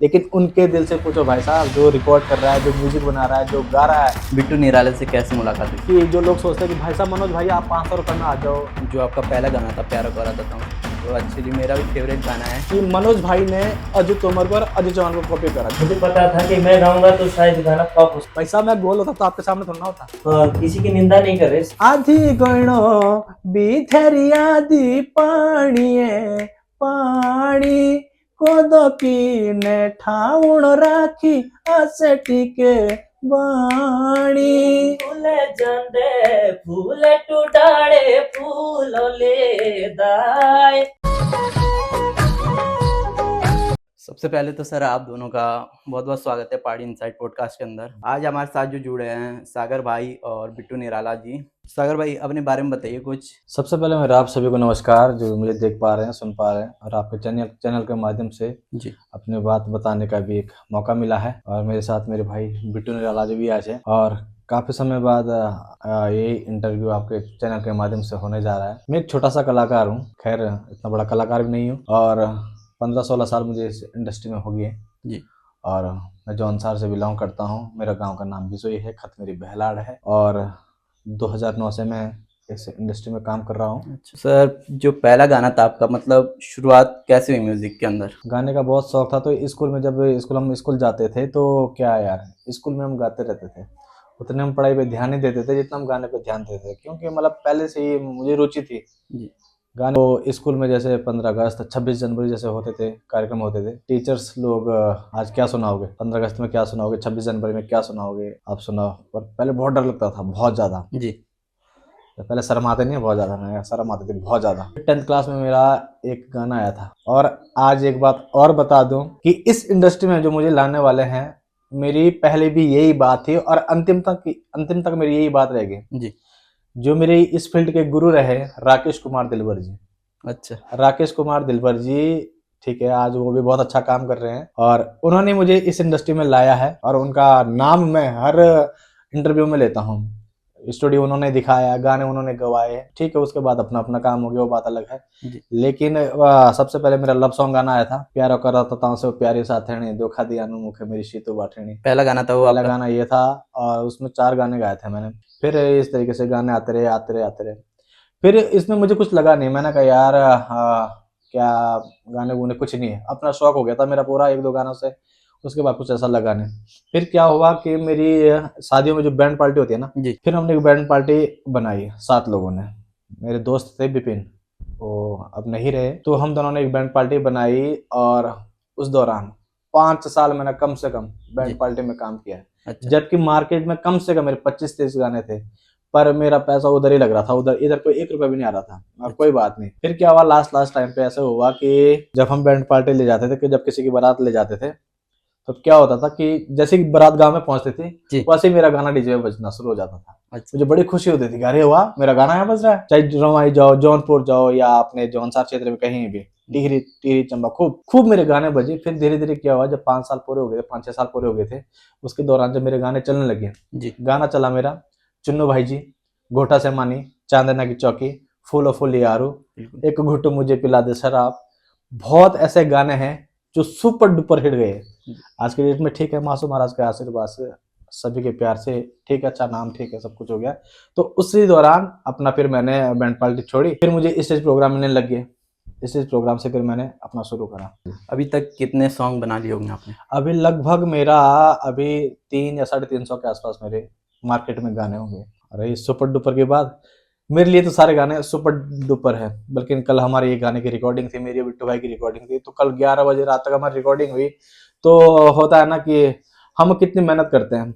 लेकिन उनके दिल से पूछो भाई साहब, जो रिकॉर्ड कर रहा है, जो म्यूजिक बना रहा है, जो गा रहा है। बिट्टू निराले से कैसे मुलाकात हुई? कि जो लोग सोचते हैं कि भाई साहब मनोज भाई आप 500 रुपये में आ जाओ, जो आपका पहला गाना था प्यारा कोरा था, वो एक्चुअली मेरा भी फेवरेट गाना है। कि मनोज भाई ने अजित तोमर को और अजय चौहान को कॉपी करा। मुझे पता था कि मैं गाऊंगा तो शायद गाना पॉप हो। भाई साहब मैं बोल होता तो आपके सामने थोड़ा ना होता। किसी की निंदा नहीं कर रहे। आधी गणो बीथरी आदि पाणीए पाणी कोदो पीने ठाउण राखी आसे टीके बाणी। फूले जांदे फूले टूटाड़े फूलो ले दाए। सबसे पहले तो सर आप दोनों का बहुत बहुत स्वागत है पहाड़ी इनसाइड पॉडकास्ट के अंदर। आज हमारे साथ जो जुड़े हैं सागर भाई और बिट्टू निराला जी। सागर भाई अपने बारे में बताइए कुछ। सबसे पहले मेरा आप सभी को नमस्कार, जो मुझे देख पा रहे हैं, सुन पा रहे हैं और आपके चैनल के माध्यम से जी अपनी बात बताने का भी एक मौका मिला है। और मेरे साथ मेरे भाई बिट्टू निराला जी भी आज है और काफ़ी समय बाद ये इंटरव्यू आपके चैनल के माध्यम से होने जा रहा है। मैं एक छोटा सा कलाकार हूँ, खैर इतना बड़ा कलाकार भी नहीं हूँ, और 15-16 साल मुझे इस इंडस्ट्री में हो गए जी। और मैं जौनसार से बिलोंग करता हूँ। मेरा गांव का नाम बिसोई है, खत मेरी बहलाड़ है और 2009 से मैं इस इंडस्ट्री में काम कर रहा हूँ। अच्छा सर, जो पहला गाना था आपका, मतलब शुरुआत कैसे हुई म्यूजिक के अंदर? गाने का बहुत शौक था, तो स्कूल में जब हम स्कूल जाते थे तो क्या यार, स्कूल में हम गाते रहते थे। उतने हम पढ़ाई पे ध्यान नहीं देते थे जितना हम गाने पे ध्यान देते थे, क्योंकि मतलब पहले से ही मुझे रुचि थी जी। गाने। तो स्कूल में जैसे 15 अगस्त 26 जनवरी जैसे होते थे, कार्यक्रम होते थे, टीचर्स लोग आज क्या सुनाओगे, 15 अगस्त में क्या सुनाओगे, 26 जनवरी में क्या सुनाओगे, आप सुनाओ। पर पहले बहुत डर लगता था, बहुत ज़्यादा। जी। पहले शर्म आते नहीं, बहुत ज़्यादा मैं शर्म आती थी, बहुत ज़्यादा। 10th क्लास में मेरा एक गाना आया था। और आज एक बात और बता दूं कि इस इंडस्ट्री में जो मुझे लाने वाले हैं, मेरी पहले भी यही बात थी और अंतिम तक मेरी यही बात रहेगी। जी। जो मेरे इस फील्ड के गुरु रहे राकेश कुमार दिलवर जी। अच्छा। राकेश कुमार दिलवर जी, ठीक है, आज वो भी बहुत अच्छा काम कर रहे हैं और उन्होंने मुझे इस इंडस्ट्री में लाया है और उनका नाम मैं हर इंटरव्यू में लेता हूँ। स्टूडियो उन्होंने दिखाया, गाने उन्होंने गवाए, ठीक है, उसके बाद अपना अपना काम हो गया, वो बात अलग है। लेकिन सबसे पहले मेरा लव सॉन्ग गाना आया था, प्यारा करा ताऊ से प्यारी साथेणी धोखा दिया नु मुखे मेरी शीतु बाठेणी। पहला गाना था वो पहला आपका? गाना ये था और उसमें 4 गाने गाए थे मैंने। फिर इस तरीके से गाने आते रहे। फिर इसमें मुझे कुछ लगा नहीं, मैंने कहा यार क्या गाने गुने कुछ नहीं है, अपना शौक हो गया था मेरा पूरा 1-2 गानों से। उसके बाद कुछ ऐसा लगा नहीं। फिर क्या हुआ कि मेरी शादियों में जो बैंड पार्टी होती है ना, जी। फिर हमने एक बैंड पार्टी बनाई 7 लोगों ने। मेरे दोस्त थे विपिन, वो अब नहीं रहे, तो हम दोनों ने एक बैंड पार्टी बनाई और उस दौरान 5 साल मैंने कम से कम बैंड पार्टी में काम किया है। अच्छा। जबकि मार्केट में कम से कम मेरे 25-30 गाने थे, पर मेरा पैसा उधर ही लग रहा था, उधर इधर कोई 1 रुपया भी नहीं आ रहा था। और कोई बात नहीं। फिर क्या हुआ, लास्ट टाइम पे ऐसे हुआ कि जब हम बैंड पार्टी ले जाते थे, कि जब किसी की बारात ले जाते थे, तो क्या होता था कि जैसे कि बारात गांव में पहुंचती थी, वैसे ही मेरा गाना डीजे में बजना शुरू हो जाता था। अच्छा। मुझे बड़ी खुशी होती थी, अरे वाह मेरा गाना यहाँ बज रहा है। चाहे रवाई जाओ, जौनपुर जाओ या अपने जौनसार क्षेत्र में कहीं भी, टिहरी चंबा, खूब मेरे गाने बजे। फिर धीरे धीरे क्या हुआ, जब 5 साल पूरे हो गए, 5-6 साल पूरे हो गए थे, उसके दौरान जब मेरे गाने चलने लगे, गाना चला मेरा चुन्नू भाई जी, घोटा से मानी, चांदना की चौकी, फूलो फूल यारू, एक घुट मुझे पिला दे शराब। बहुत ऐसे गाने हैं जो सुपर डुपर हिट गए आज के डेट में, ठीक है, मासूम महाराज के आशीर्वाद से, सभी के प्यार से, ठीक है, अच्छा नाम, ठीक है, सब कुछ हो गया। तो उसी दौरान अपना फिर मैंने बैंड पार्टी छोड़ी, फिर मुझे स्टेज प्रोग्राम मिलने लग गए। स्टेज प्रोग्राम से फिर मैंने अपना शुरू करा। अभी तक कितने सॉन्ग बना लिए होंगे आपने? अभी लगभग मेरा 3 या 350 के आसपास मेरे मार्केट में गाने होंगे। और ये सुपर डुपर के बाद मेरे लिए तो सारे गाने सुपर डुपर है। बल्कि कल हमारे ये गाने की रिकॉर्डिंग थी, मेरी बिट्टू भाई की रिकॉर्डिंग थी, तो कल 11 बजे रात तक हमारी रिकॉर्डिंग हुई। तो होता है ना कि हम कितनी मेहनत करते हैं,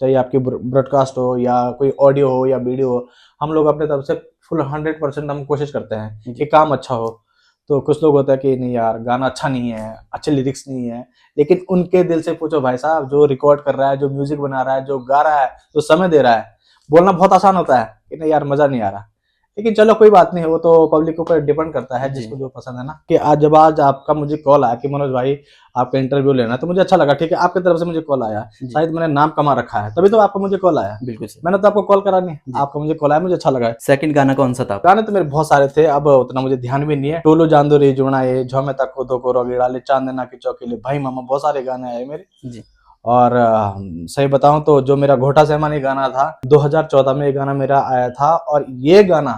चाहे आपकी ब्रॉडकास्ट हो या कोई ऑडियो हो या वीडियो हो, हम लोग अपने तरफ से फुल 100% हम कोशिश करते हैं कि काम अच्छा हो। तो कुछ लोग होता है कि नहीं यार गाना अच्छा नहीं है, अच्छे लिरिक्स नहीं है, लेकिन उनके दिल से पूछो भाई साहब, जो रिकॉर्ड कर रहा है, जो म्यूजिक बना रहा है, जो गा रहा है, जो समय दे रहा है, बोलना बहुत आसान होता है कि नहीं यार मजा नहीं आ रहा, लेकिन चलो कोई बात नहीं, वो तो पब्लिक के ऊपर डिपेंड करता है, जी। जिसको जो पसंद है ना। कि आज आपका मुझे कॉल आया कि मनोज भाई आपका इंटरव्यू लेना है, तो मुझे अच्छा लगा, ठीक है, आपकी तरफ से मुझे कॉल आया, जी। शायद मैंने नाम कमा रखा है तभी तो आपको मुझे कॉल आया, बिल्कुल सर। मैंने तो आपको कॉल करा नहीं, जी। आपका मुझे कॉल आया, मुझे अच्छा लगा। सेकंड गाना कौन सा था? गाने तो मेरे बहुत सारे थे, अब उतना मुझे ध्यान भी नहीं है। टोलो जांदो रे जुड़ाए, झोमे तक को दो को रोगिड़ाले, चांदना की चौकीले, भाई मामा, बहुत सारे गाने आए मेरे। जी। और सही बताऊं तो जो मेरा घोटा सहमानी गाना था 2014 में, ये गाना मेरा आया था, और ये गाना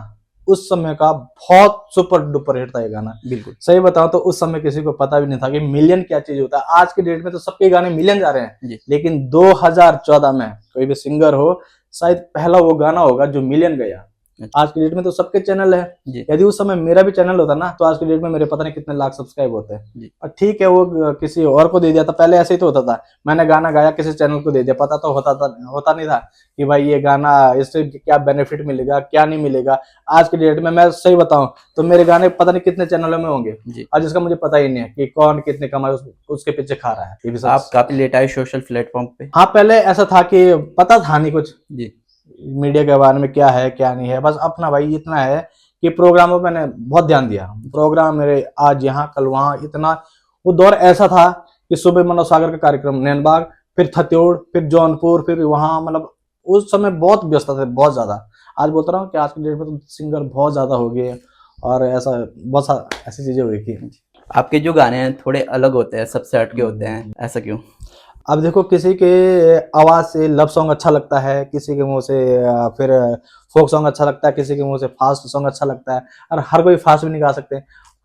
उस समय का बहुत सुपर डुपर हिट था ये गाना। बिल्कुल। सही बताऊं तो उस समय किसी को पता भी नहीं था कि मिलियन क्या चीज होता है। आज के डेट में तो सबके गाने मिलियन जा रहे हैं, जी। लेकिन 2014 में कोई भी सिंगर हो, शायद पहला वो गाना होगा जो मिलियन गया। अच्छा। आज की डेट में तो सबके चैनल है, जी। यदि उस समय मेरा भी चैनल होता ना, तो आज की डेट में मेरे पता नहीं कितने लाख सब्सक्राइब होते हैं। जी। और ठीक है, वो किसी और को दे दिया था, पहले ऐसे ही तो होता था, मैंने गाना गाया किसी चैनल को दे दिया, पता तो होता नहीं था कि भाई ये गाना इससे क्या बेनिफिट मिलेगा क्या नहीं मिलेगा। आज की डेट में मैं सही बताऊं तो मेरे गाने पता नहीं कितने चैनलों में होंगे, जी। और जिसका मुझे पता ही नहीं है कि कौन कितने कमाए उसके पीछे खा रहा है। ये भी सब आप काफी लेट आए सोशल प्लेटफॉर्म पे। हाँ, पहले ऐसा था कि पता था नहीं कुछ जी। मीडिया के बारे में, क्या है क्या नहीं है, बस अपना भाई इतना है कि प्रोग्रामों पे मैंने बहुत ध्यान दिया। प्रोग्राम मेरे आज यहाँ कल वहाँ, इतना वो दौर ऐसा था कि सुबह मनोज सागर का कार्यक्रम नैनबाग, फिर थत्योड़, फिर जौनपुर, फिर वहाँ, मतलब उस समय बहुत व्यस्त थे, बहुत ज्यादा। आज बोलता रहा हूँ कि आज की डेट में तो सिंगर बहुत ज्यादा हो गए, और ऐसा बहुत ऐसी चीजें हुई थी। आपके जो गाने हैं थोड़े अलग होते हैं, सबसे हटके होते हैं, ऐसा क्यों? अब देखो, किसी के आवाज से लव सॉन्ग अच्छा लगता है, किसी के मुंह से फिर फोक सॉन्ग अच्छा लगता है, किसी के मुंह से फास्ट सॉन्ग अच्छा लगता है, और हर कोई फास्ट भी नहीं गा सकते,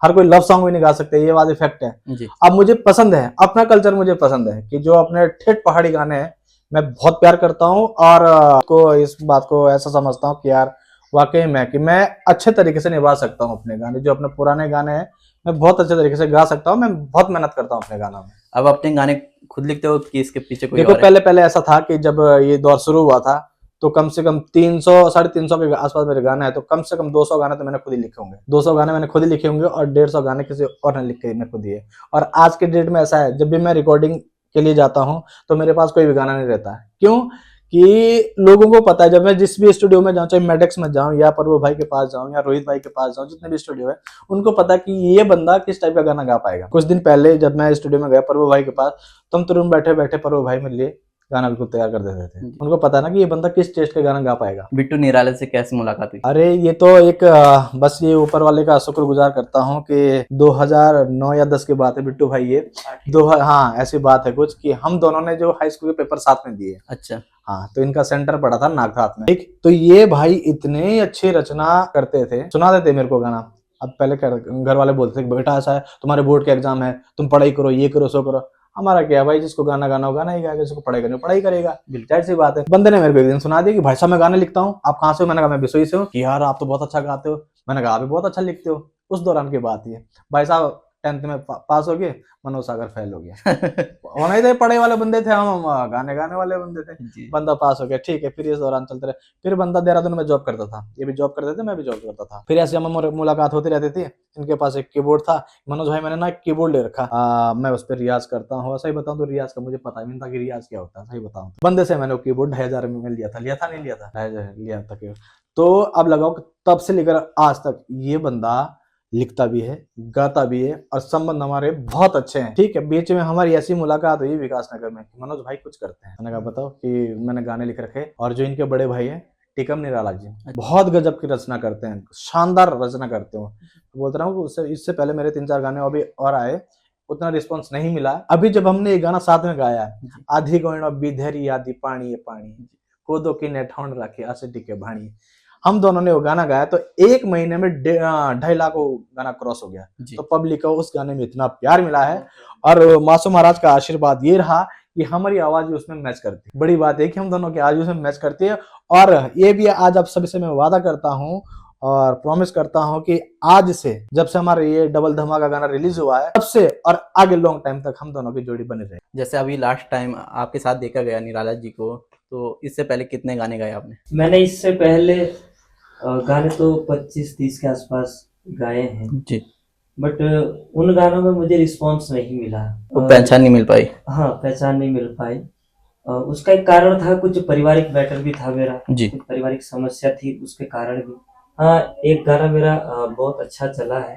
हर कोई लव सॉन्ग भी नहीं गा सकते, ये बात इफेक्ट है। जी। अब मुझे पसंद है, अपना कल्चर मुझे पसंद है कि जो अपने ठेठ पहाड़ी गाने हैं मैं बहुत प्यार करता हूँ, और को इस बात को ऐसा समझता हूँ कि यार वाकई में कि मैं अच्छे तरीके से निभा सकता हूँ अपने गाने, जो अपने पुराने गाने हैं मैं बहुत अच्छे तरीके से गा सकता हूँ, मैं बहुत मेहनत करता हूँ अपने गानों में। अब अपने गाने खुद लिखते हो कि इसके पीछे कोई देखो, और है? पहले पहले ऐसा था कि जब ये दौर शुरू हुआ था तो कम से कम 300 350 के आसपास मेरे गाने हैं, तो कम से कम 200 गाने तो मैंने खुद ही लिखे होंगे, 200 गाने मैंने खुद ही लिखे होंगे, और 150 गाने किसी और ने लिखे मैं खुद ही है। और आज के डेट में ऐसा है, जब भी मैं रिकॉर्डिंग के लिए जाता हूँ तो मेरे पास कोई भी गाना नहीं रहता है। क्यों? कि लोगों को पता है, जब मैं जिस भी स्टूडियो में जाऊं, चाहे मेडेक्स में जाऊं या प्रभु भाई के पास जाऊं या रोहित भाई के पास जाऊं, जितने भी स्टूडियो है, उनको पता है कि ये बंदा किस टाइप का गाना गा पाएगा। कुछ दिन पहले जब मैं स्टूडियो में गया प्रभु भाई के पास, तो हम तुरंत बैठे बैठे प्रभु भाई मेरे लिए गाना बिल्कुल तैयार कर देते थे। उनको पता है ना कि ये बंदा किस टेस्ट का गाना गा पाएगा। बिट्टू निराला से कैसे मुलाकात हुई? अरे ये तो एक बस ये ऊपर वाले का शुक्रगुजार करता हूँ कि 2009 या 10 की बात है बिट्टू भाई, ये हाँ ऐसी बात है कुछ कि हम दोनों ने जो हाई स्कूल के पेपर साथ में दिए। अच्छा। हाँ, तो इनका सेंटर पड़ा था नागरात में, ठीक। तो ये भाई इतने अच्छे रचना करते थे, सुना देते मेरे को गाना। अब पहले घर वाले बोलते थे कि बेटा ऐसा है, तुम्हारे बोर्ड के एग्जाम है, तुम पढ़ाई करो, ये करो सो करो। हमारा क्या भाई, जिसको गाना गाना हो गाना ही गाएगा, जिसको पढ़ाई करनी हो पढ़ाई करेगा, जाहिर सी बात है। बंदे ने मेरे को एक दिन सुना दिया कि भाई साहब मैं गाने लिखता हूँ, आप कहाँ से हो? मैंने कहा मैं बिसोई से हूँ। कि यार आप तो बहुत अच्छा गाते हो। मैंने कहा आप भी बहुत अच्छा लिखते हो। उस दौरान की बात है भाई साहब, 10th में पास हो गए, मनोज सागर फेल हो गया। होना ही थे, पढ़ाई वाले बंदे थे हम, गाने गाने वाले बंदे थे। जी। बंदा पास हो गया, ठीक है। फिर इस दौरान चलते रहे, फिर बंदा देहरादून में जॉब करता था, ये भी जॉब करते थे, मैं भी जॉब करता था। फिर ऐसे हमें मुलाकात होती रहती थी। इनके पास एक कीबोर्ड था, मनोज भाई मैंने ना एक कीबोर्ड ले रखा, मैं उस पर रियाज करता हूँ। सही बताऊं तो रियाज का मुझे पता ही नहीं था कि रियाज क्या होता है। सही बताऊं तो बंदे से मैंने वो कीबोर्ड 2,500 में लिया था, नहीं लिया था, 2,500 लिया था कीबोर्ड। तो अब लगाओ तब से लेकर आज तक ये बंदा लिखता भी है, गाता भी है, और संबंध हमारे बहुत अच्छे हैं, ठीक है। बीच में हमारी ऐसी मुलाकात हुई विकास नगर में, मनोज भाई कुछ करते हैं, मैंने कहा बताओ, कि मैंने गाने लिख रखे, और जो इनके बड़े भाई हैं टिकम निराला जी, बहुत गजब की रचना करते हैं, शानदार रचना करते हो। तो बोलता रहा हूँ इससे पहले मेरे 3-4 गाने अभी और आए, उतना रिस्पॉन्स नहीं मिला। अभी जब हमने ये गाना साथ में गाया है, आधी गोइण बिधेरी आधी पानी पानी, कोदो की ने ठौंड रखे आसिडी के भाणी, हम दोनों ने वो गाना गाया, तो 1 महीने में 2.5 लाख वो गाना क्रॉस हो गया। तो पब्लिक को उस गाने में इतना प्यार मिला है, और मासूम महाराज का आशीर्वाद ये रहा कि हमारी आवाज भी उसमें मैच करती है। बड़ी बात है कि हम दोनों की आवाज उसमें मैच करती है, और ये भी आज आप सभी से मैं वादा करता हूँ और प्रॉमिस करता हूँ कि आज से, जब से हमारा ये डबल धमाका गाना रिलीज हुआ है, तब से और आगे लॉन्ग टाइम तक हम दोनों की जोड़ी बनी रहे। जैसे अभी लास्ट टाइम आपके साथ देखा गया निराला जी को, तो इससे पहले कितने गाने गाए आपने? मैंने इससे पहले गाने तो 25-30 के आसपास गाए हैं जी। बट उन गानों में मुझे रिस्पांस नहीं मिला, वो पहचान नहीं मिल पाई। हाँ, पहचान नहीं मिल पाई। उसका एक कारण था, कुछ पारिवारिक मैटर भी था मेरा, जी। कुछ पारिवारिक समस्या थी, उसके कारण भी हाँ, एक गाना मेरा बहुत अच्छा चला है।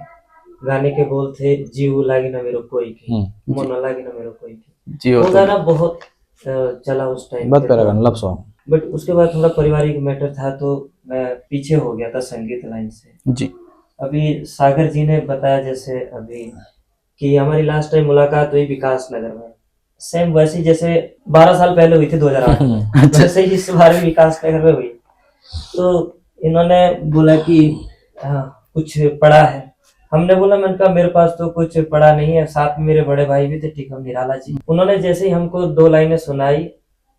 गाने के बोल थे जीव लागी ना मेरे कोई की, मन लागी ना मेरे कोई की। जी वो तो गाना बहुत चला उस टाइम बहुत पे प्यारा तो, गाना, लव सॉन्ग। बट उसके बाद थोड़ा पारिवारिक मैटर था तो मैं पीछे हो गया था संगीत लाइन से। जी अभी सागर जी ने बताया जैसे अभी कि हमारी लास्ट टाइम मुलाकात हुई विकास नगर में, सेम वैसे ही जैसे 12 साल पहले हुई थी 2008 में, वैसे ही इस बार भी विकास नगर में हुई। तो इन्होंने बोला कि कुछ पढ़ा है। हमने बोला, मैंने कहा मेरे पास तो कुछ पढ़ा नहीं है, साथ में मेरे बड़े भाई भी थे टिकम निराला जी। उन्होंने जैसे ही हमको 2 लाइनें सुनाई,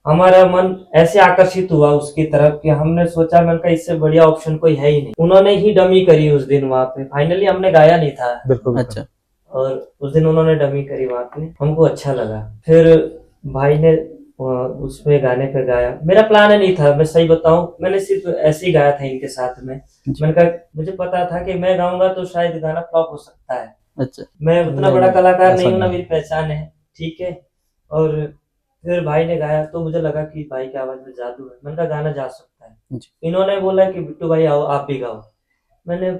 हमारा मन ऐसे आकर्षित हुआ उसकी तरफ कि हमने सोचा, मैंने कहा इससे बढ़िया ऑप्शन कोई है ही नहीं। उन्होंने ही डमी करी उस दिन वहां पे, फाइनली हमने गाया नहीं था। बिल्कुल अच्छा और उस दिन उन्होंने डमी करी वहां पे, हमको अच्छा लगा। फिर भाई ने उसमें गाने पे गाया। मेरा प्लान नहीं था, मैं सही बताऊं, मैंने सिर्फ ऐसे ही गाया था इनके साथ में। मैंने कहा मुझे पता था कि मैं गाऊंगा तो शायद गाना फ्लॉप हो सकता है। अच्छा मैं उतना नहीं, बड़ा नहीं, कलाकार ऐसा नहीं हूं ना, नहीं। मेरी पहचान है, ठीक है। और फिर भाई ने गाया तो मुझे लगा कि भाई की आवाज में जादू है, मैंने कहा गाना जा सकता है। जी। इन्होंने बोला कि बिट्टू भाई आओ आप भी गाओ। मैंने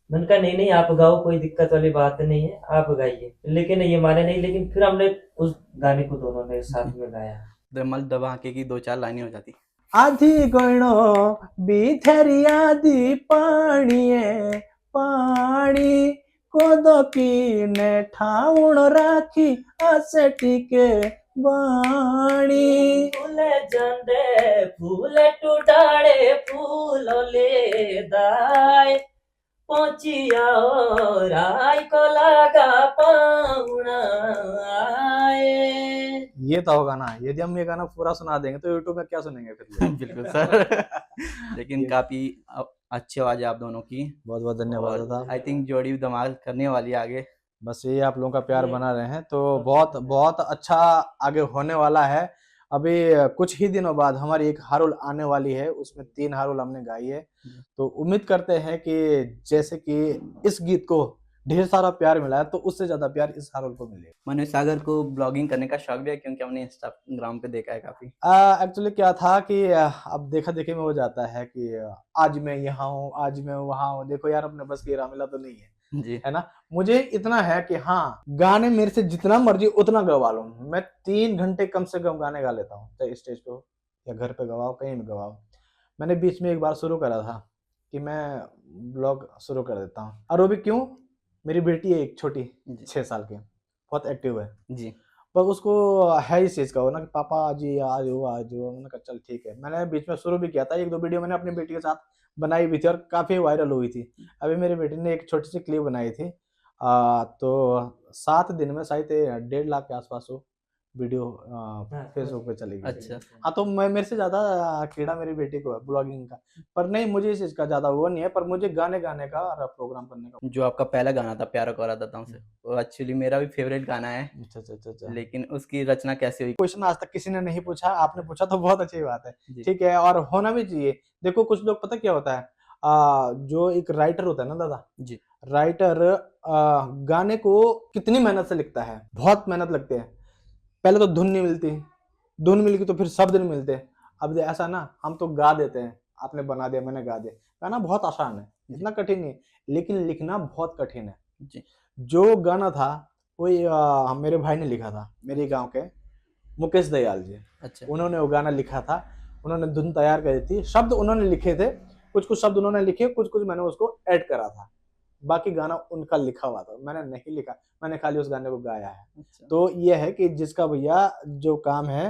मैंने कहा नहीं नहीं, आप गाओ, कोई दिक्कत वाली बात नहीं है, आप गाइए। लेकिन ये माने नहीं, लेकिन फिर हमने उस गाने को दोनों ने साथ में गाया। दमल दबाके की 2-4 लाइनें हो जाती। आधी गणो बीथेरी आधी पाणीए पाणी कोदकी ने ठाउण राखी आसे टीके वाणी। फूले जांदे फूले टूटाड़े फूलो ले दाय, पहुंचिया राय को लगा पाउना आए। ये तो होगा ना, यदि हम ये गाना पूरा सुना देंगे तो यूट्यूब में क्या सुनेंगे फिर लोग? बिल्कुल सर। लेकिन ये- काफी अच्छी आवाज है आप दोनों की। बहुत बहुत धन्यवाद और दादा। आई थिंक जोड़ी भी धमाल करने वाली है आगे। बस ये आप लोगों का प्यार बना रहे हैं तो बहुत बहुत अच्छा आगे होने वाला है। अभी कुछ ही दिनों बाद हमारी एक हारुल आने वाली है, उसमें 3 हारुल हमने गाई है। तो उम्मीद करते हैं कि जैसे कि इस गीत को ढेर सारा प्यार मिला है तो उससे ज्यादा प्यार इस हारुल को मिले। मनोज सागर को ब्लॉगिंग करने का शौक भी है, क्योंकि हमने इंस्टाग्राम पे देखा है काफी। एक्चुअली क्या था कि अब देखा देखी में हो जाता है कि आज मैं यहाँ हूँ, आज मैं वहां हूँ। देखो यार, अपने बस की रामिला तो नहीं है, जी है ना। मुझे इतना है कि हाँ, गाने मेरे से जितना मर्जी उतना गवा लूं। मैं 3 घंटे कम से कम गाने गा लेता हूँ, चाहे स्टेज पे हो या घर पे गवाओ, कहीं भी गवाओ। मैंने बीच में एक बार शुरू करा था कि मैं ब्लॉग शुरू कर देता हूँ, और वो भी क्यों, मेरी बेटी है एक छोटी, जी 6 साल की, बहुत एक्टिव है। जी पर उसको है इस चीज का हो ना कि पापा जी आज हो आज हो। मैंने कहा चल ठीक है। मैंने बीच में शुरू भी किया था, 1-2 वीडियो मैंने अपनी बेटी के साथ बनाई भी थी और काफी वायरल हुई थी। अभी मेरी बेटी ने एक छोटी सी क्लिप बनाई थी, तो 7 दिन में शायद 1.5 लाख के आसपास हो वीडियो फेसबुक पे चली गई। अच्छा हाँ, तो मैं मेरे से ज्यादा कीड़ा मेरी बेटी को है ब्लॉगिंग का। पर नहीं, मुझे इस चीज का ज्यादा वो नहीं है, पर मुझे गाने गाने का और प्रोग्राम करने का। जो आपका पहला गाना था प्यारा कोरा दाताओं से, वो एक्चुअली मेरा भी फेवरेट गाना है। अच्छा अच्छा अच्छा अच्छा। लेकिन उसकी रचना कैसे हुई? क्वेश्चन आज तक किसी ने नहीं पूछा, आपने पूछा तो बहुत अच्छी बात है। जी ठीक है, और होना भी चाहिए। देखो कुछ लोग, पता क्या होता है, जो एक राइटर होता है ना दादा, जी राइटर गाने को कितनी मेहनत से लिखता है, बहुत मेहनत लगती है। पहले तो धुन नहीं मिलती, धुन मिल गई तो फिर शब्द नहीं मिलते। अब ऐसा ना, हम तो गा देते हैं, आपने बना दिया मैंने गा दिया। गाना बहुत आसान है, इतना कठिन नहीं, लेकिन लिखना बहुत कठिन है। जी जो गाना था वही मेरे भाई ने लिखा था, मेरे गांव के मुकेश दयाल जी, अच्छा उन्होंने वो गाना लिखा था। उन्होंने धुन तैयार करी थी, शब्द उन्होंने लिखे थे, कुछ कुछ शब्द उन्होंने लिखे, कुछ कुछ मैंने उसको ऐड करा था। बाकी गाना उनका लिखा हुआ था, मैंने नहीं लिखा, मैंने खाली उस गाने को गाया है। अच्छा तो ये है कि जिसका भैया जो काम है,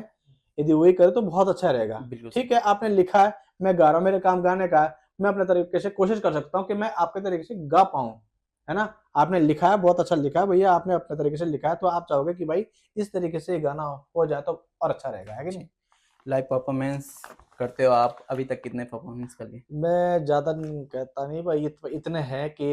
यदि वही करे तो बहुत अच्छा रहेगा। बिल्कुल ठीक है, आपने लिखा है, मैं गा रहा हूँ, मेरे काम गाने का है, मैं अपने तरीके से कोशिश कर सकता हूँ कि मैं आपके तरीके से गा पाऊँ, है ना। आपने लिखा है, बहुत अच्छा लिखा है भैया, आपने अपने तरीके से लिखा है, तो आप चाहोगे कि भाई इस तरीके से गाना हो जाए तो और अच्छा रहेगा, है कि नहीं। लाइव परफॉर्मेंस करते हो आप? अभी तक कितने परफॉर्मेंस कर लिए? मैं ज्यादा कहता नहीं भाई, इतने हैं कि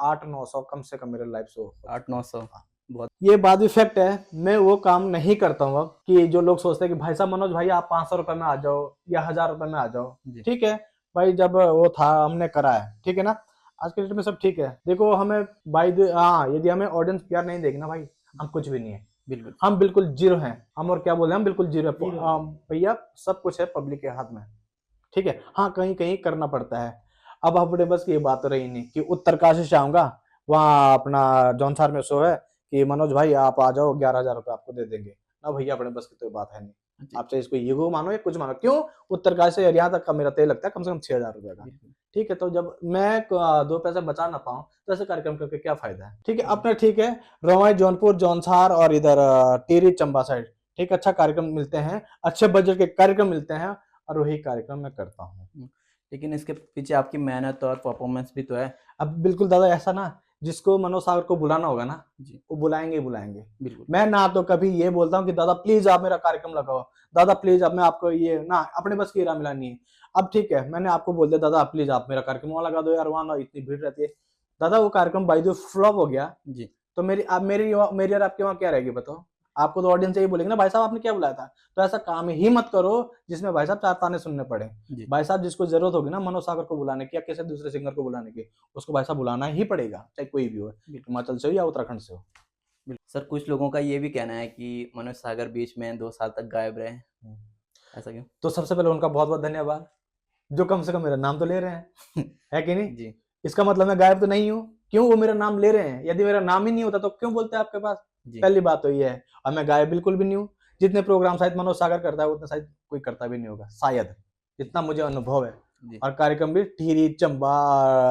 800-900 कम से कम मेरे लाइफ शो। 800-900 बहुत। ये बात भी फैक्ट है, मैं वो काम नहीं करता हूँ अब कि जो लोग सोचते हैं कि भाई साहब मनोज भाई आप 500 रुपए में आ जाओ या 1000 रुपए में आ जाओ। जी ठीक है भाई, जब वो था हमने करा है, ठीक है ना। आज के डेट में सब ठीक है। देखो हमें भाई, हाँ, यदि हमें ऑडियंस प्यार नहीं देगी ना भाई, हम कुछ भी नहीं है, बिल्कुल हम बिल्कुल जीरो हैं। हम और क्या बोले, हम बिल्कुल जीरो है। जीरो। भैया सब कुछ है पब्लिक के हाथ में, ठीक है। हाँ, कहीं कहीं करना पड़ता है। अब अपने बस की ये बात तो रही नहीं कि उत्तरकाशी से आऊंगा, वहाँ अपना जौनसार में शो है कि मनोज भाई आप आ जाओ, 11,000 रुपये आपको दे देंगे। ना भैया, अपने बस की तो बात है नहीं। जी। आप चाहे इसको ईगो मानो या कुछ मानो, क्यों? उत्तरकाशी से यहाँ तक का मेरा तेल लगता है कम से कम 6,000 रुपये का। बिल्कुल। ठीक है, तो जब मैं 2 पैसे बचा ना पाऊं तो ऐसे कार्यक्रम करके क्या फायदा है? ठीक है, अपना ठीक है, रवाई, जौनपुर, जौनसार और इधर टिहरी चंबा साइड, ठीक, अच्छा कार्यक्रम मिलते हैं, अच्छे बजट के कार्यक्रम मिलते हैं, और वही कार्यक्रम मैं करता हूँ। लेकिन इसके पीछे आपकी मेहनत और परफॉर्मेंस भी तो है। अब बिल्कुल दादा, ऐसा ना, जिसको मनोज सागर को बुलाना होगा ना, जी। वो बुलाएंगे ही बुलाएंगे। बिल्कुल। मैं ना तो कभी ये बोलता हूँ कि दादा प्लीज आप मेरा कार्यक्रम लगाओ, दादा प्लीज अब मैं आपको ये ना, अपने बस की रामलीला नहीं है। अब ठीक है, मैंने आपको बोल दिया दादा प्लीज आप मेरा कार्यक्रम वहां लगा दो यार, वहां ना इतनी भीड़ रहती है। दादा वो कार्यक्रम बाई द फ्लॉप हो गया, जी। तो मेरी और आपके वहां क्या रहेगी बताओ? आपको तो ऑडियंस यही बोलेंगे ना, भाई साहब आपने क्या बुलाया था। तो ऐसा काम ही मत करो जिसमें भाई साहब 4 ताने सुनने पड़े। जी। भाई साहब जिसको जरूरत होगी ना मनोज सागर को बुलाने की या किसी दूसरे सिंगर को बुलाने की, उसको भाई साहब बुलाना ही पड़ेगा, चाहे कोई भी हो, हिमाचल से हो या उत्तराखंड से हो। सर कुछ लोगों का ये भी कहना है कि मनोज सागर बीच में 2 साल तक गायब रहे, ऐसा क्यों? तो सबसे पहले उनका बहुत बहुत धन्यवाद, जो कम से कम मेरा नाम तो ले रहे हैं, है कि नहीं? जी। इसका मतलब मैं गायब तो नहीं हूँ, क्यों वो मेरा नाम ले रहे हैं? यदि मेरा नाम ही नहीं होता तो क्यों बोलते आपके पास? जी। पहली बात तो ये है, और मैं गायब बिल्कुल भी नहीं हूँ। जितने प्रोग्राम शायद मनोज सागर करता है उतने शायद कोई करता भी नहीं होगा, शायद, इतना मुझे अनुभव है। जी। और कार्यक्रम भी टिहरी, चंबा,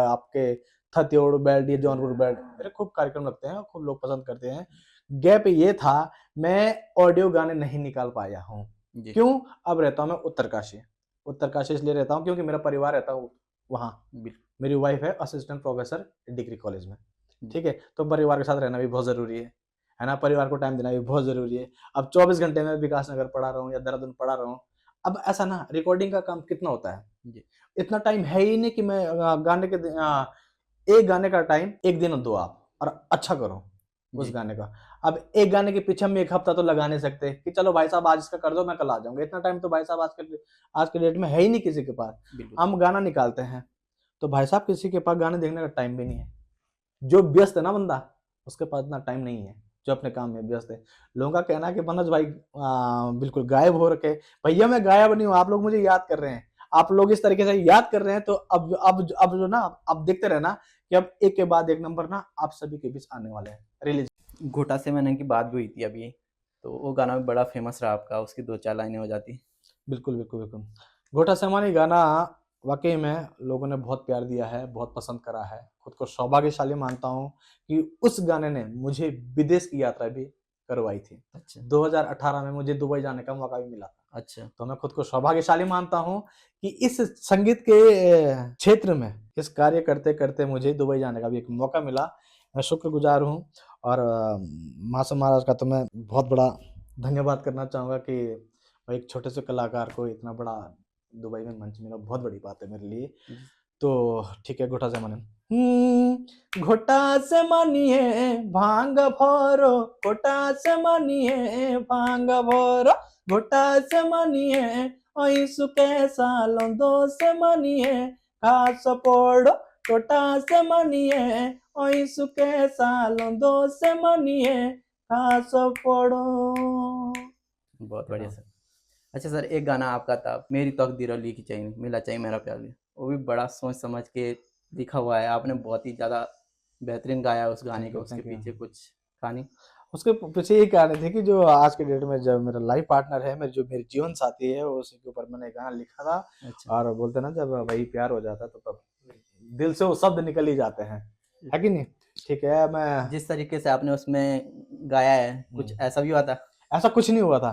आपके थत्योड़ बेल्ट, ये जौनपुर बेल्ट, मेरे खूब कार्यक्रम लगते हैं, खूब लोग पसंद करते हैं। गैप ये था, मैं ऑडियो गाने नहीं निकाल पाया हूँ। जी। क्यों? अब रहता हूँ मैं उत्तरकाशी। उत्तरकाशी इसलिए रहता हूँ क्योंकि मेरा परिवार रहता है वहाँ। बिल्कुल। मेरी वाइफ है असिस्टेंट प्रोफेसर डिग्री कॉलेज में, जी। ठीक है, तो परिवार के साथ रहना भी बहुत जरूरी है ना, परिवार को टाइम देना भी बहुत जरूरी है। अब 24 घंटे में विकास नगर पढ़ा रहा हूँ या देहरादून पढ़ा रहा हूँ। अब ऐसा ना, रिकॉर्डिंग का काम कितना होता है, जी। इतना टाइम है ही नहीं कि मैं गाने के एक गाने का टाइम एक दिन दो आप, और अच्छा करो उस जी। गाने का। अब एक गाने के पीछे हम एक हफ्ता तो लगा नहीं सकते कि चलो भाई साहब आज इसका कर दो मैं कल आ जाऊंगा, इतना टाइम तो भाई साहब आज के डेट में है ही नहीं किसी के पास। बिल्कुल। हम गाना निकालते हैं तो भाई साहब किसी के पास गाने देखने का टाइम भी नहीं है। जो व्यस्त है ना बंदा, उसके पास इतना टाइम नहीं है, जो अपने काम में व्यस्त है। लोगों का कहना है कि मनोज भाई बिल्कुल गायब हो रखे। भैया मैं गायब नहीं हूँ, आप लोग मुझे याद कर रहे हैं, आप लोग इस तरीके से याद कर रहे हैं, तो अब जो ना, अब देखते रहना कि अब एक के बाद एक नंबर ना आप सभी के बीच आने वाले हैं रिलीज। घोटा से मैंने की बात भी हुई थी अभी, तो वो गाना भी बड़ा फेमस रहा आपका, उसकी 2-4 लाइनें हो जाती। बिल्कुल बिल्कुल बिल्कुल, गोटा सेमानी गाना वाकई में लोगों ने बहुत प्यार दिया है, बहुत पसंद करा है। खुद को सौभाग्यशाली मानता हूँ कि उस गाने ने मुझे विदेश की यात्रा भी करवाई थी। अच्छा। 2018 में मुझे दुबई जाने का मौका भी मिला था। अच्छा। तो मैं खुद को सौभाग्यशाली मानता हूँ कि इस संगीत के क्षेत्र में इस कार्य करते करते मुझे दुबई जाने का भी एक मौका मिला। मैं शुक्रगुजार हूँ, और मासूम महाराज का तो मैं बहुत बड़ा धन्यवाद करना चाहूँगा कि भाई एक छोटे से कलाकार को इतना बड़ा दुबई में मंच मिला, बहुत बड़ी बात है मेरे लिए। तो ठीक है, घोटा से माने घोटा से मानिए भांग भरो, घोटा से मानिए भांग भरो, घोटा से मानिए ऐसु के सालों दो से मानिए खास पोड़ो, घोटा से मानिए ऐसु के सालों दो से मानिए खास पोड़ो। बहुत बढ़िया सर। अच्छा सर, एक गाना आपका था, मेरी तकदीर लिखी चाहिए मिला चाहिए मेरा प्यार भी, वो भी बड़ा सोच समझ के लिखा हुआ है आपने, बहुत ही ज़्यादा बेहतरीन गाया है उस गाने को। उसके पीछे कुछ कहानी? उसके पीछे यही कहानी थी कि जो आज के डेट में जब मेरा लाइफ पार्टनर है, मेरी जीवन साथी है, उसी के ऊपर मैंने गाना लिखा था। अच्छा। और बोलते ना जब वही प्यार हो जाता है तो तब दिल से वो शब्द निकल ही जाते हैं, है कि नहीं? ठीक है, मैं जिस तरीके से आपने उसमें गाया है, कुछ ऐसा भी हुआ था? ऐसा कुछ नहीं हुआ था।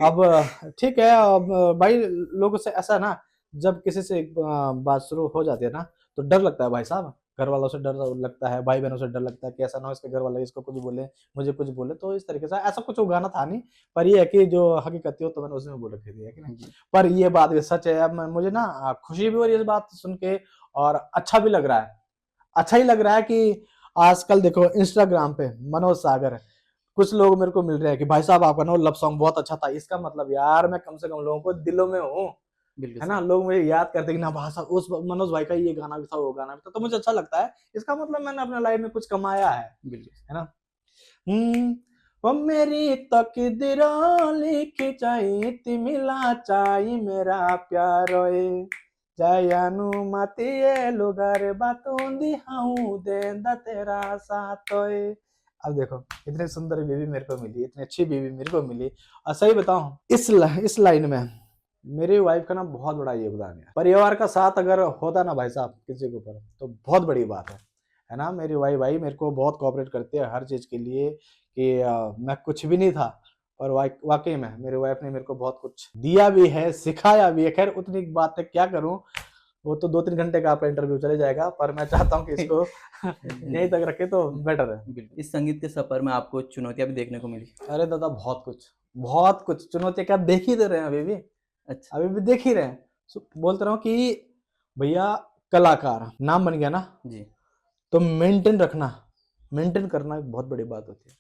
अब ठीक है, अब भाई लोगों से ऐसा ना, जब किसी से बात शुरू हो जाती है ना तो डर लगता है भाई साहब, घर वालों से डर लगता है, भाई बहनों से डर लगता है कि ऐसा ना हो इसके घर वाले इसको कुछ बोले, मुझे कुछ बोले। तो इस तरीके से ऐसा कुछ गाना था नहीं, पर ये है कि जो हकीकत हो तो मैंने उसमें बोल रखी थी, है कि नहीं? जी। पर ये बात भी सच है। अब मुझे ना खुशी भी हो रही है इस बात सुन के, और अच्छा भी लग रहा है। अच्छा ही लग रहा है कि आजकल देखो इंस्टाग्राम पे मनोज सागर, कुछ लोग मेरे को मिल रहे हैं कि भाई साहब आपका ना लव सॉन्ग बहुत अच्छा था। इसका मतलब यार मैं कम से कम लोगों को दिलों में हूँ, बिल्कुल है सर। ना? लोग मुझे याद करते कि ना भाई साहब उस मनोज भाई का ये गाना भी था, वो गाना भी था, तो मुझे अच्छा लगता है। इसका मतलब मैंने अपने लाइफ में कुछ कमाया है बिल्कुल। ना? वो मेरी तकदीर लिखी चाहिए थी मिला चाहिए मेरा प्यार ओए, जय अनुमति ये लोगारे बातों दी हाउ देंदा तेरा साथ होए। अब देखो इतनी सुंदर बीवी मेरे को मिली, इतनी अच्छी बीवी मेरे को मिली। और सही बताऊं इस लाइन में मेरी वाइफ का ना बहुत बड़ा योगदान है। परिवार का साथ अगर होता ना भाई साहब किसी के ऊपर तो बहुत बड़ी बात है ना। मेरी वाइफ भाई मेरे को बहुत कोऑपरेट करती है हर चीज के लिए कि मैं कुछ भी नहीं था और वाकई में मेरी वाइफ ने मेरे को बहुत कुछ दिया भी है, सिखाया भी है। खैर उतनी बात है क्या करूं, वो तो 2-3 घंटे का आपका इंटरव्यू चले जाएगा, पर मैं चाहता हूं कि इसको यहीं तक रखे तो बेटर है। बिल्कुल। इस संगीत के सफर में आपको चुनौतियां भी देखने को मिली? अरे दादा बहुत कुछ चुनौती क्या देख ही दे रहे हैं अभी भी। अच्छा। अभी भी देख ही रहे हैं। बोलते रहो कि भैया कलाकार नाम बन गया ना जी। तो मेंटेन करना एक बहुत बड़ी बात होती है।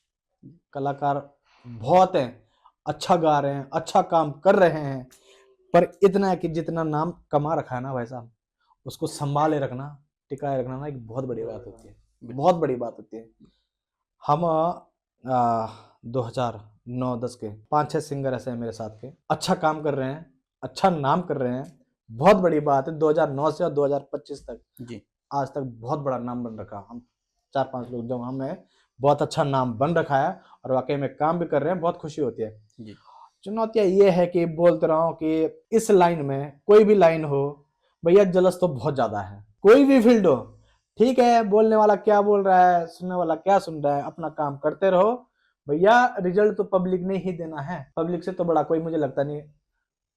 कलाकार बहुत हैं, अच्छा गा रहे हैं, अच्छा काम कर रहे हैं, पर इतना है कि जितना नाम कमा रखा है ना भाई साहब उसको संभाले रखना, टिकाए रखना ना एक बहुत बड़ी बात होती है, बहुत बड़ी बात होती है। हम 2009-10 के 5-6 सिंगर ऐसे हैं मेरे साथ के, अच्छा काम कर रहे हैं, अच्छा नाम कर रहे हैं, बहुत बड़ी बात है। 2009 से और 2025 तक जी। आज तक बहुत बड़ा नाम बन रखा। हम 4-5 लोग जो हमें बहुत अच्छा नाम बन रखा है और वाकई में काम भी कर रहे हैं, बहुत खुशी होती है। जी। चुनौतियां ये है कि बोलते रहा हूं कि इस लाइन में कोई भी लाइन हो भैया जलस तो बहुत ज्यादा है। कोई भी फील्ड हो, ठीक है, बोलने वाला क्या बोल रहा है, सुनने वाला क्या सुन रहा है, अपना काम करते रहो भैया। रिजल्ट तो पब्लिक ने ही देना है, पब्लिक से तो बड़ा कोई मुझे लगता नहीं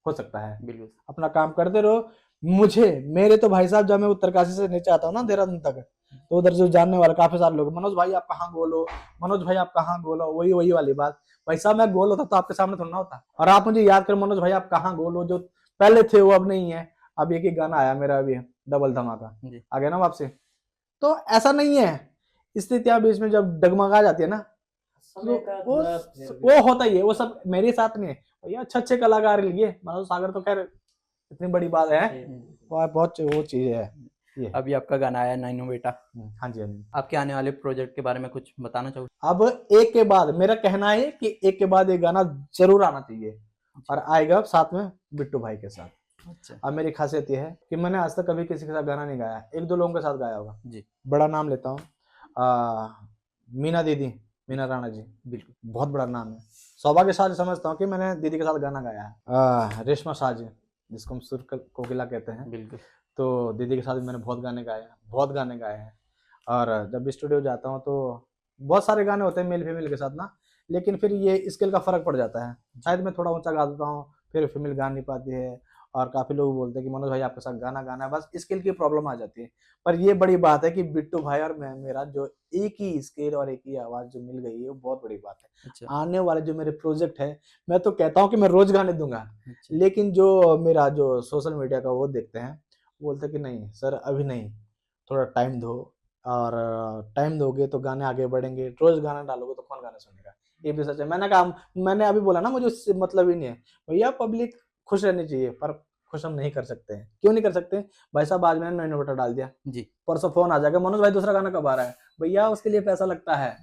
हो सकता है। बिल्कुल। अपना काम करते रहो। मेरे तो भाई साहब जब मैं उत्तरकाशी से नीचे आता हूँ ना देहरादून तक, तो उधर जो जानने वाले काफी सारे लोग, मनोज भाई आप कहाँ गोलो, मनोज भाई आप कहाँ गोलो, वही वाली बात। भाई साहब मैं गोल होता तो आपके सामने थोड़ा ना होता। और आप मुझे याद कर मनोज भाई आप कहाँ गोलो, जो पहले थे वो अब नहीं है। अब एक ही गाना आया मेरा अभी डबल धमाका, आ गया ना वापसी। तो ऐसा नहीं है, स्थितियां बीच में जब डगमगा जाती है ना तो वो होता ही है। वो सब मेरे साथ नहीं है भैया। अच्छे कलाकार लिए मनोज सागर तो खैर इतनी बड़ी बात है, बहुत वो चीज है ये। अभी आपका गाना आया नैनो बेटा। हाँ जी। आपके आने वाले प्रोजेक्ट के बारे में कुछ बताना चाहोगे? अब एक के बाद मेरा कहना है कि एक के बाद एक गाना जरूर आना चाहिए और आएगा साथ में बिट्टू भाई के साथ। अच्छा। अब मेरी खासियत यह है कि मैंने आज तक कभी किसी के साथ गाना नहीं गाया, 1-2 लोगों के साथ गाया होगा जी। बड़ा नाम लेता हूँ मीना दीदी, मीना राणा जी, बिल्कुल बहुत बड़ा नाम है। सौभाग्य शाह समझता हूँ कि मैंने दीदी के साथ गाना गाया है। रेशमा शाह जी जिसको हम सुर कोकिला कहते हैं, बिल्कुल। तो दीदी के साथ भी मैंने बहुत गाने गाए हैं। और जब स्टूडियो जाता हूँ तो बहुत सारे गाने होते हैं मेल फीमेल के साथ ना, लेकिन फिर ये स्केल का फर्क पड़ जाता है। शायद मैं थोड़ा ऊंचा गा देता हूँ, फिर फीमेल गा नहीं पाती है और काफी लोग बोलते हैं कि मनोज भाई आपके साथ गाना है, बस स्केल की प्रॉब्लम आ जाती है। पर ये बड़ी बात है कि बिट्टू भाई और मेरा जो एक ही स्केल और एक ही आवाज जो मिल गई है वो बहुत बड़ी बात है। अच्छा। आने वाले जो मेरे प्रोजेक्ट है मैं तो कहता हूँ कि मैं रोज गाने दूंगा। अच्छा। लेकिन जो मेरा जो सोशल मीडिया का वो देखते हैं, बोलते कि नहीं सर अभी नहीं, थोड़ा टाइम दो, और टाइम दोगे तो गाने आगे बढ़ेंगे। रोज गाना डालोगे तो कौन गाना सुनेगा, ये भी सच है। मैंने अभी बोला ना मुझे उससे मतलब ही नहीं है भैया। पब्लिक खुश रहनी चाहिए पर खुश हम नहीं कर सकते हैं। क्यों नहीं कर सकते भाई साहब? आज मैंने नैनो बेटा डाल दिया जी। परसों फोन आ जाएगा मनोज भाई दूसरा गाना कब आ रहा है, भैया उसके लिए पैसा लगता है।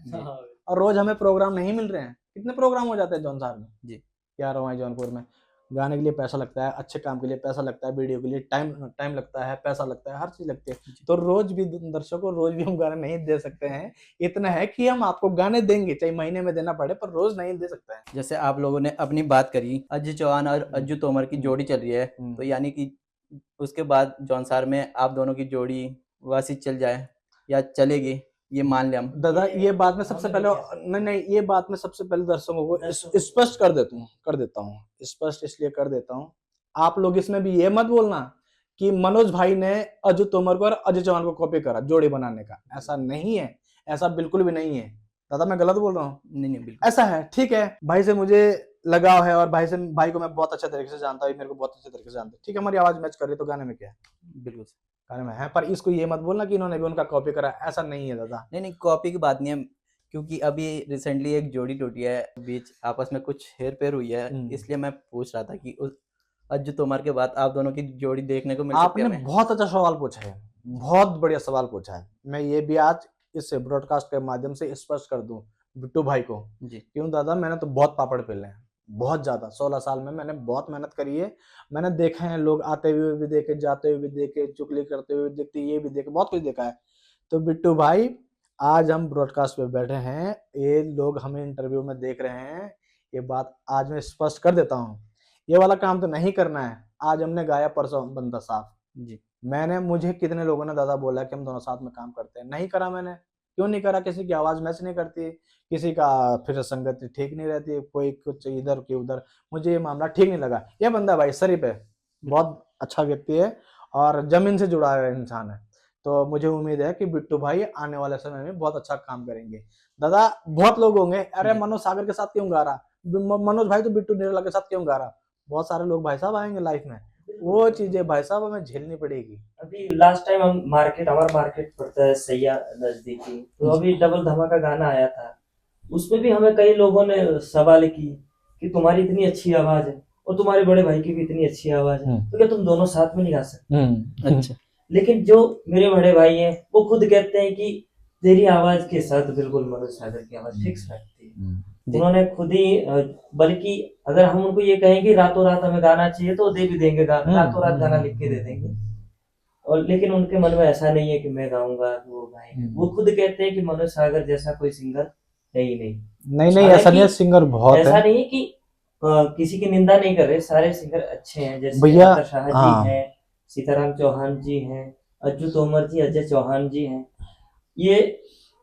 और रोज हमें प्रोग्राम नहीं मिल रहे हैं। कितने प्रोग्राम हो जाते हैं जौनसार में जी। क्या रहा है जौनपुर में। गाने के लिए पैसा लगता है, अच्छे काम के लिए पैसा लगता है, वीडियो के लिए टाइम लगता है, पैसा लगता है, हर चीज लगती है। तो रोज भी दर्शकों रोज भी हम गाने नहीं दे सकते हैं। इतना है कि हम आपको गाने देंगे, चाहे महीने में देना पड़े, पर रोज नहीं दे सकते हैं। जैसे आप लोगों ने अपनी बात करी, अज्जू चौहान और अज्जू तोमर की जोड़ी चल रही है, तो यानी कि उसके बाद जौनसार में आप दोनों की जोड़ी वासी चल जाए या चलेगी, ये मान ले हम। दादा ये बात मैं सबसे पहले नहीं, ये बात मैं सबसे पहले दर्शकों को स्पष्ट कर देता हूँ स्पष्ट इसलिए कर देता हूँ। आप लोग इसमें भी ये मत बोलना कि मनोज भाई ने अज्जू तोमर को और अजय चौहान को कॉपी करा जोड़ी बनाने का। ऐसा नहीं है, ऐसा बिल्कुल भी नहीं है। दादा मैं गलत बोल रहा हूँ? नहीं बिल्कुल ऐसा है। ठीक है, भाई से मुझे लगाव है और भाई को मैं बहुत अच्छे तरीके से जानता हूँ, मेरे को बहुत अच्छे तरीके से जानता है। ठीक है, हमारी आवाज मैच कर रही तो गाने में क्या है? बिल्कुल गाने में है। पर इसको ये मत बोलना कि इन्होंने भी उनका कॉपी करा, ऐसा नहीं है दादा। नहीं कॉपी की बात नहीं है, क्योंकि अभी रिसेंटली एक जोड़ी टूटी है, बीच आपस में कुछ हेर फेर हुई है, इसलिए मैं पूछ रहा था कि उस अज्जू तोमर के बाद आप दोनों की जोड़ी देखने को मिल सकती है? आपने बहुत अच्छा सवाल पूछा है, बहुत बढ़िया सवाल पूछा है। मैं ये भी आज इस ब्रॉडकास्ट के माध्यम से स्पष्ट कर दूं बिट्टू भाई को। जी। क्यों दादा, मैंने तो बहुत पापड़ पेले हैं, बहुत ज्यादा 16 साल में मैंने बहुत मेहनत करी है। मैंने देखे हैं लोग आते हुए भी देखे, जाते हुए भी देखे, चुगली करते हुए देखते, ये भी देखे, बहुत कुछ देखा है। तो बिट्टू भाई आज हम ब्रॉडकास्ट पे बैठे हैं, ये लोग हमें इंटरव्यू में देख रहे हैं, ये बात आज मैं स्पष्ट कर देता हूँ, ये वाला काम तो नहीं करना है। आज हमने गाया, परसों बंदा साफ। जी मुझे कितने लोगों ने दादा बोला कि हम दोनों साथ में काम करते हैं, नहीं करा मैंने। क्यों नहीं करा? किसी की आवाज मैच नहीं करती, किसी का फिर संगति ठीक नहीं रहती, कोई कुछ इधर की उधर, मुझे ये मामला ठीक नहीं लगा। ये बंदा भाई शरीफ है, बहुत अच्छा व्यक्ति है और जमीन से जुड़ा हुआ इंसान है। तो मुझे उम्मीद है कि बिट्टू भाई आने वाले समय में बहुत अच्छा काम करेंगे। दादा बहुत लोग होंगे, अरे जी। मनोज सागर के साथ क्यों गा रहा, मनोज भाई तो बिट्टू निराला के साथ क्यों गा रहा। बहुत सारे लोग भाई साहब आएंगे लाइफ में, वो चीजें भाई साहब हमें झेलनी पड़ेगी। अभी लास्ट टाइम हम हमारा मार्केट पड़ता है सैया नजदीकी, तो अभी डबल धमाका गाना आया था, उसमें भी हमें कई लोगों ने सवाल की कि तुम्हारी इतनी अच्छी आवाज है और तुम्हारे बड़े भाई की भी इतनी अच्छी आवाज है, तो क्या तुम दोनों साथ में नहीं गा सकते? अच्छा। लेकिन जो मेरे बड़े भाई हैं वो खुद कहते हैं कि तेरी आवाज के साथ बिल्कुल मनोज सागर की आवाज फिक्स बैठती है। जी। उन्होंने खुद ही बल्कि अगर हम उनको ये कहें कि रातों रात हमें गाना चाहिए तो दे भी देंगे गाना, रातों रात गाना लिख के दे देंगे। और लेकिन उनके मन में ऐसा नहीं है कि मैं गाऊंगा वो गाएंगे, वो खुद कहते हैं कि मनोज सागर जैसा कोई सिंगर है ही नहीं। नहीं ऐसा नहीं है, सिंगर बहुत ऐसा है नहीं है कि किसी की निंदा नहीं कर रहे, सारे सिंगर अच्छे हैं, जैसे भैया। अतर शाह हाँ। जी हैं, सीताराम चौहान जी हैं, अज्जू तोमर जी, अजय चौहान जी हैं, ये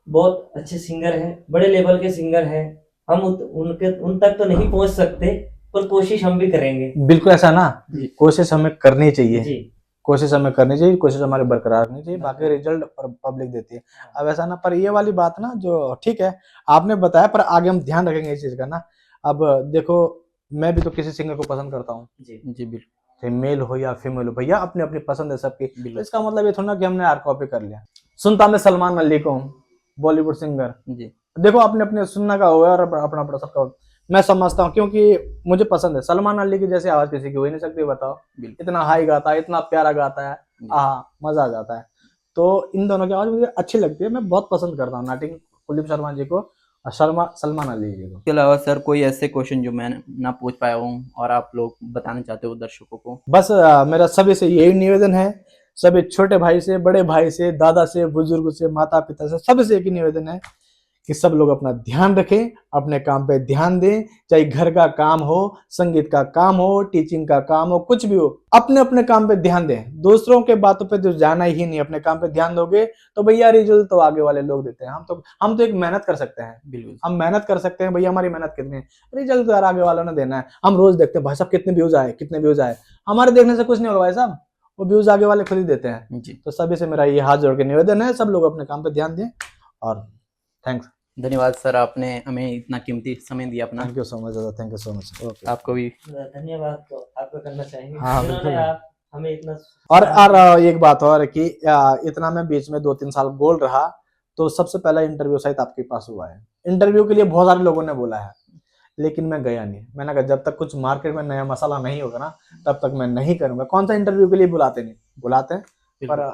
बहुत अच्छे सिंगर हैं, बड़े लेवल के सिंगर हैं। हम उन तक तो नहीं पहुंच सकते, पर कोशिश हम भी करेंगे। बिल्कुल ऐसा ना, जी। कोशिश हमें करनी चाहिए जी। कोशिश हमें करनी चाहिए, कोशिश हमारी बरकरार रखनी चाहिए, बाकी रिजल्ट पब्लिक देती है। अब ऐसा ना, पर ये वाली बात ना जो ठीक है आपने बताया, पर आगे हम ध्यान रखेंगे इस चीज का ना। अब देखो मैं भी तो किसी सिंगर को पसंद करता हूँ, जी। जी बिल्कुल चाहे मेल हो या फीमेल हो, भैया अपनी अपनी पसंद है सबकी। तो बिल्कुल। इसका मतलब ये थोड़ा ना कि हमने यार कॉपी कर लिया। सुनता मैं सलमान अली को हूँ, बॉलीवुड सिंगर, जी देखो अपने अपने सुनने का होगा और अपना अपना सबका मैं समझता हूँ, क्योंकि मुझे पसंद है। सलमान अली की जैसी आवाज किसी की हो ही नहीं सकती, बताओ। बिल्कुल। इतना हाई गाता है, इतना प्यारा गाता है, मजा आ जाता है। तो इन दोनों की आवाज मुझे अच्छी लगती है, मैं बहुत पसंद करता हूँ नाटिंग कुलदीप शर्मा जी को और सलमान अली जी को। इसके अलावा सर कोई ऐसे क्वेश्चन जो मैं ना पूछ पाया हूँ और आप लोग बताना चाहते हो दर्शकों को? बस मेरा सभी से यही निवेदन है, सभी छोटे भाई से, बड़े भाई से, दादा से, बुजुर्ग से, माता पिता से, सभी से एक ही निवेदन है कि सब लोग अपना ध्यान रखें, अपने काम पे ध्यान दें। चाहे घर का काम हो, संगीत का काम हो, टीचिंग का काम हो, कुछ भी हो, अपने अपने काम पे ध्यान दें। दूसरों के बातों पे तो जाना ही नहीं, अपने काम पे ध्यान दोगे तो भैया रिजल्ट तो आगे वाले लोग देते हैं। हम तो एक मेहनत कर सकते हैं, बिल्कुल। हम मेहनत कर सकते हैं भैया, हमारी मेहनत कितनी है, रिजल्ट तो यार आगे वालों ने देना है। हम रोज देखते हैं भाई साहब कितने व्यूज आए, कितने व्यूज आए, हमारे देखने से कुछ नहीं होगा भाई साहब, वो व्यूज आगे वाले खुद ही देते हैं। जी तो सभी से मेरा ये हाथ जोड़ के निवेदन है, सब लोग अपने काम पे ध्यान दें और थैंक्स। धन्यवाद सर, आपने हमें इतना कीमती समय दिया अपना। थैंक यू सो मच दादा, thank you so much. Okay, आपको भी धन्यवाद तो आपको करना चाहेंगे, हाँ, जिन्होंने बिल्कुल। आप हमें इतना। और एक बात और कि इतना मैं बीच में 2-3 साल बोल रहा, तो सबसे पहला इंटरव्यू शायद आपके पास हुआ है। इंटरव्यू के लिए बहुत सारे लोगों ने बोला है, लेकिन मैं गया नहीं। मैंने कहा जब तक कुछ मार्केट में नया मसाला नहीं होगा ना, तब तक मैं नहीं करूंगा। कौन सा इंटरव्यू के लिए बुलाते नहीं, बुलाते हैं, पर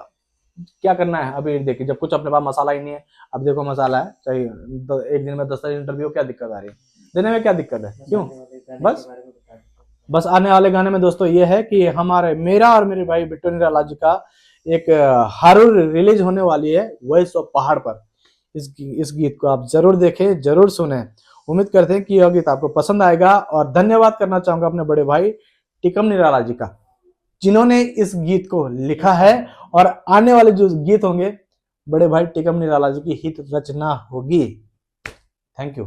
क्या करना है। अभी देखिए जब कुछ अपने पास मसाला ही नहीं है, अब देखो मसाला है, चाहिए एक दिन में 10 इंटरव्यू, क्या दिक्कत आ रही है, देने में क्या दिक्कत है, क्यों। बस आने वाले गाने में दोस्तों ये है कि मेरा और मेरे भाई बिट्टू निराला जी का एक हॉरर रिलीज होने वाली है, वॉइस ऑफ पहाड़ पर। इस गीत को आप जरूर देखें, जरूर सुने। उम्मीद करते हैं कि यह गीत आपको पसंद आएगा। और धन्यवाद करना चाहूंगा अपने बड़े भाई टिकम निराला जी का, जिन्होंने इस गीत को लिखा है। और आने वाले जो गीत होंगे, बड़े भाई टिकम निराला जी की हित रचना होगी। Thank you.